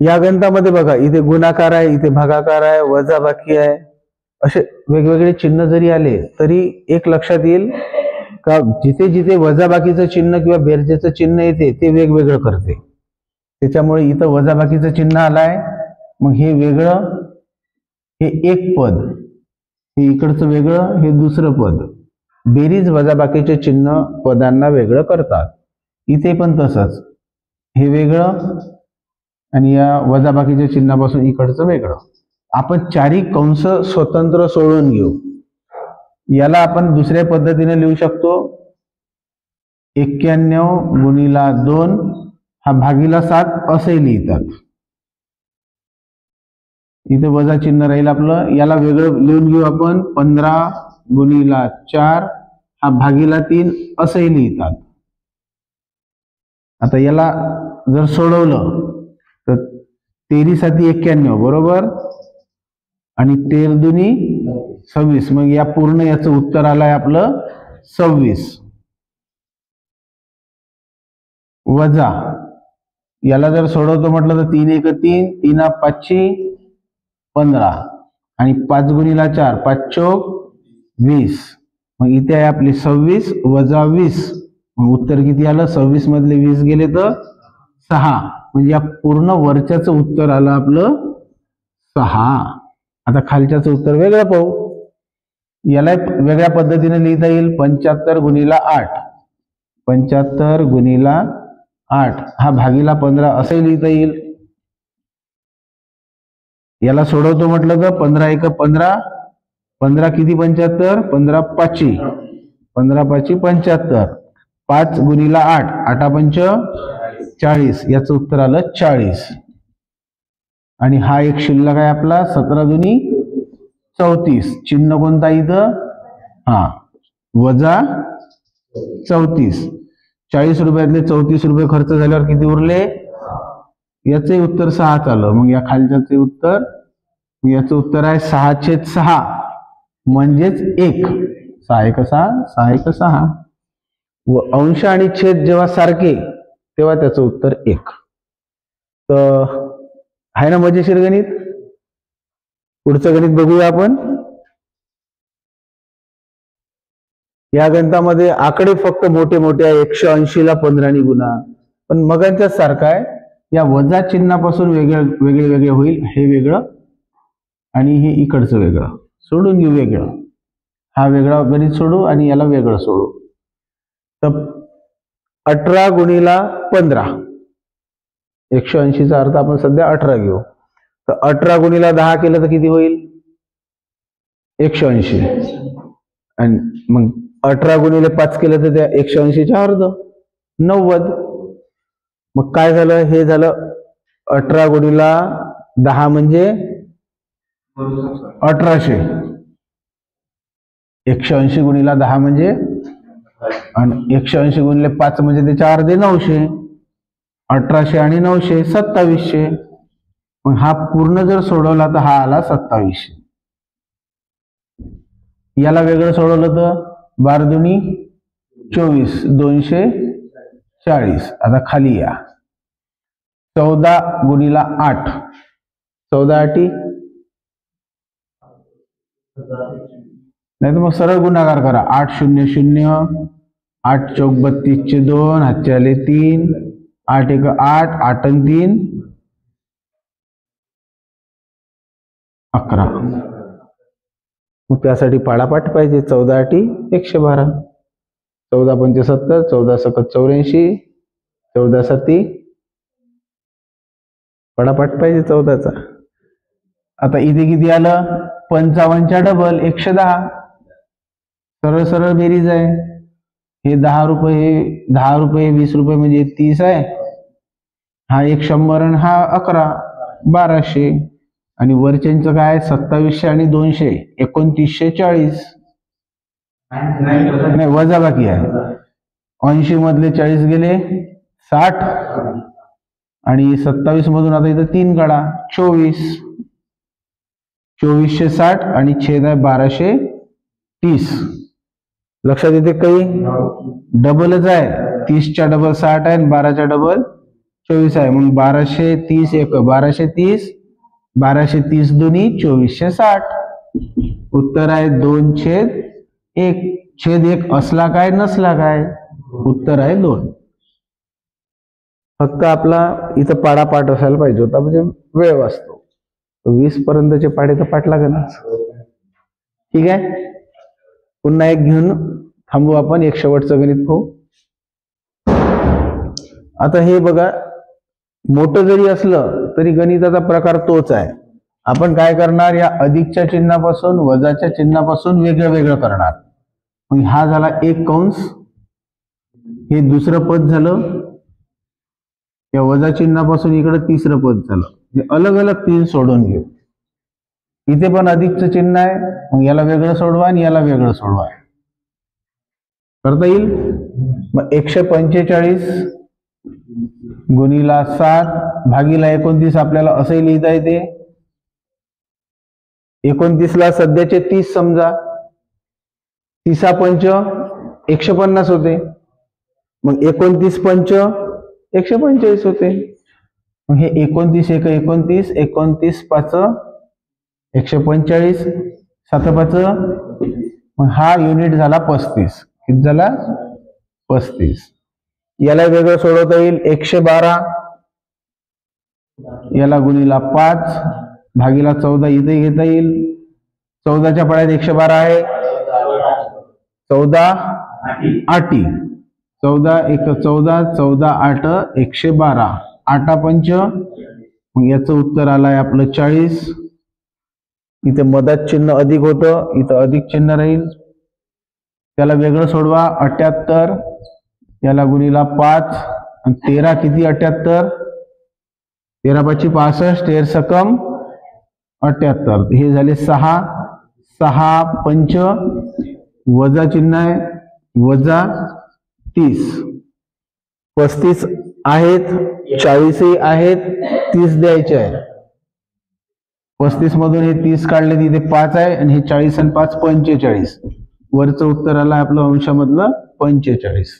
या गणितामध्ये बघा, इथे गुणाकार आहे, इथे भागाकार आहे, वजाबाकी आहे, असे वेगवेगळे चिन्ह जरी आले तरी एक लक्षात येईल का जिथे जिथे वजाबाकीचं चिन्ह किंवा बेरजेचं चिन्ह येते ते वेगवेगळं करते. त्याच्यामुळे इथं वजाबाकीचं चिन्ह आलाय, मग हे वेगळं, हे एक पद, हे इकडचं वेगळं, हे दुसरं पद. बेरीज वजाबाकीचे चिन्ह पदांना वेगळं करतात. इथे पण तसंच, हे वेगळं आणि या वजाबाकीच्या चिन्हापासून इकडचं वेगळं. आपण चारी कंस स्वतंत्र सोडून घेऊ. याला आपण दुसऱ्या पद्धतीने लिहू शकतो. 91 गुणिला 2 हा भागीला 7 असे लिहितात. इथे वजा चिन्ह राहील आपलं. याला वेगळं लिहून घेऊ आपण. 15 गुणिला 4 हा भागीला 3 असेही लिहितात. आता याला जर सोडवलं तर 13 साती 91 बरोबर, आणि 13 दुनी 26. मग या पूर्ण याचं उत्तर आलंय आपलं 26. वजा याला जर सोडवतो म्हटलं तर 3 1 3, 3 5 15 आणि 5 गुणिला 4 5 चौक 20. मग इथे आहे आपली 26 वजा 20. मग उत्तर किती आलं? 26 मधले 20 गेले तर 6. म्हणजे या पूर्ण वरच्याचं उत्तर आलं आपलं 6. आता खालच्याचं उत्तर वेगळं पाहू. याला वेगळ्या पद्धतीने लिहिता येईल. 75 गुणिला 8, 75 गुणिला 8 हा भागीला 15 असे लिहिता येईल. याला सोडवतो म्हटलं तर 15 1 15, 15 किती 75, 15 5, 15 5 75. 5 गुणिला 8, 8 5 40. याचं उत्तर आलं 40. आणि हा एक शिल्लक आहे आपला 17 दुनी 34. चिन्ह कोणता इथं? हा, वजा 34. 40 रुपयातले 34 रुपये खर्च झाल्यावर किती उरले? याचे उत्तर 6 आलं. मग या खालच्याचे उत्तर, याचं उत्तर आहे 6/6 म्हणजेच 1. 6 1 6, 6 1 6. व अंश आणि छेद जेव्हा सारखे तेव्हा त्याचं उत्तर 1. तर आहे ना मजेशीर गणित? पुढचं गणित बघूया आपण. या गणितामध्ये आकडे फक्त मोठे मोठे आहे. 180 ला 15 ने गुणा, पण मगांच्या सारखा आहे. या वजा चिन्हापासून वेगळे वेगळे होईल. हे वेगळं आणि हे इकडचं वेगळं. सोडून घेऊ वेगळं. हा वेगळा गणित सोडू आणि याला वेगळं सोडू. तर 18 गुणिला 15, 180 चा अर्थ आपण सध्या 18 घेऊ. तर 18 गुणिला 10 केलं तर किती होईल? 180. आणि मग 18 गुणिले 5 केलं तर त्या 180च्या अर्ध 90. मग काय झालं? हे झालं 18 गुणिला 10 म्हणजे 1800. 180 गुणिला 10 म्हणजे, आणि 180 गुणिले 5 म्हणजे त्याच्या अर्धे 900. 1800 आणि 900 2700. मग हा पूर्ण जर सोडवला तर हा आला 2700. याला वेगळं सोडवलं तर 12 दुनी 24, 240. आता खाली या. 14 गुणिला 8, 14 8, नाही तर मग सरळ गुणाकार करा. 8 0 0, 8 चौक 32 चे 2, हातचे आले 3, 8 1 8, 8 आणि 3 11. मग त्यासाठी पाडापाठ पाहिजे. 14 8 112, 14 पंचे 70, 14 सकत 84, 14 7 पाडापाठ पाहिजे 14चा. आता इथे किती आलं? 55च्या डबल 110. सरळ सरळ बेरीज आहे. हे 10 रुपये, 10 रुपये 20 रुपये म्हणजे 30 आहे. हा 100 आणि हा 11, 1200. आणि वरच्यांचं काय? 2700 आणि 200, 2940. नाही, वजा बाकी आहे. 80 मधले 40 गेले 60, आणि 27 मधून आता इथं 3 काढा 24. 2460 आणि छेद आहे 1230. लक्षात येते काही? डबलच आहे. 30च्या डबल 60 आहे आणि 12च्या डबल 24 आहे, म्हणून 1230 एक 1230, 1230 दुनी 2460. उत्तर आहे 2/1. छेद 1 असला काय नसला काय? उत्तर आहे 2. फक्त आपला इथं पाडा पाठ असायला पाहिजे होता, म्हणजे वेळ वाचतो. 20 पर्यंतचे पाडे तर पाठ लागेलच. ठीक आहे, पुन्हा एक घेऊन थांबू आपण, एक शेवटचं गणित पाहू. आता हे बघा, मोठं जरी असलं तरी गणिताचा प्रकार तोच आहे. आपण काय करणार, या अधिकच्या चिन्हापासून वजाच्या चिन्हापासून वेगळं वेगळं करणार. मग हा झाला एक कंस, हे दुसरं पद झालं, या वजा चिन्हापासून इकडे तिसरं पद झालं. अलग अलग 3 सोडून घेऊ. इथे पण अधिकचं चिन्ह आहे, मग याला वेगळं सोडवा आणि याला वेगळं सोडवा, करता येईल. मग 145 गुणिला 7 भागीला 29 आपल्याला असंही लिहिता येते. 29ला सध्याचे 30 समजा, 30 पंच 150 होते, मग 29 पंच 145 होते. मग हे 29 एक 29, 29 पाच 145, 7 पाच, मग हा युनिट झाला 35. किती झाला? 35. याला वेगळं सोडवता येईल. 112 याला गुणिला 5 भागीला 14 इथे घेता येईल. 14च्या पाड्यात 112 आहे, 14 आठी 14 एक 14, 14 8 112, 8 पंच, मग याचं उत्तर आलंय आपलं 40. इथे मधात चिन्ह अधिक होतं, इथं अधिक चिन्ह राहील. त्याला वेगळं सोडवा. 78 याला गुणिला 5 आणि 13 किती 78, 13 5 65, 13 सकम 78. हे झाले 6, 6 पंच वजा चिन्ह आहे, वजा 30. 35 आहेत, 40 आहेत, 30 द्यायचे आहे. 35 मधून हे 30 काढले, तिथे 5 आहे, आणि हे 40 आणि 5 45. वरचं उत्तर आलं आपलं अंशामधलं 45.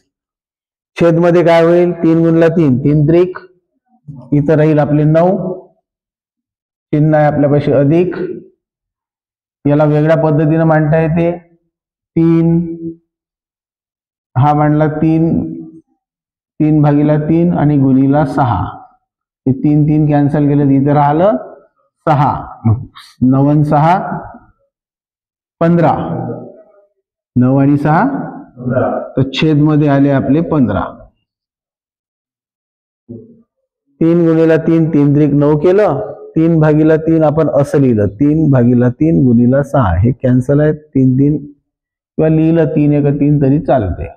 छेद मध्ये काय होईल? 3 गुणला 3 3 त्रिक, इथं राहील आपले 9. चिन्ह आहे आपल्यापाशी अधिक. याला वेगळ्या पद्धतीने मांडता येते. 3 हा मांडला 3, 3 भागीला 3 आणि गुणिला 6. हे 3 3 कॅन्सल केलं, इथं राहिलं 6. 9 आणि 6 15, 9 आणि 6 तर छेद मध्ये आले आपले 15. 3 गुणिला 3 3 त्रिक 9 केलं. 3 भागीला 3 आपण असं लिहिलं, 3 भागीला 3 गुणिला 6. हे कॅन्सल आहे. 3 3 किंवा लिहिलं 3 एक 3 तरी चालते.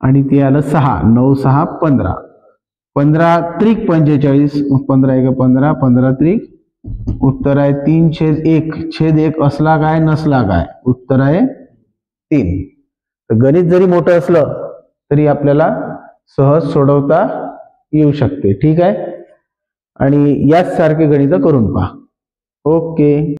आणि ते आलं 6, 9 6 15, 15 त्रिक 45, 15 एक 15, 15 त्रिक. उत्तर आहे 3/1. छेद 1 असला काय नसला काय? उत्तर आहे 3. तर गणित जरी मोठं असलं तरी आपल्याला सहज सोडवता येऊ शकते. ठीक आहे, आणि याच सारखे गणित करून पहा. ओके.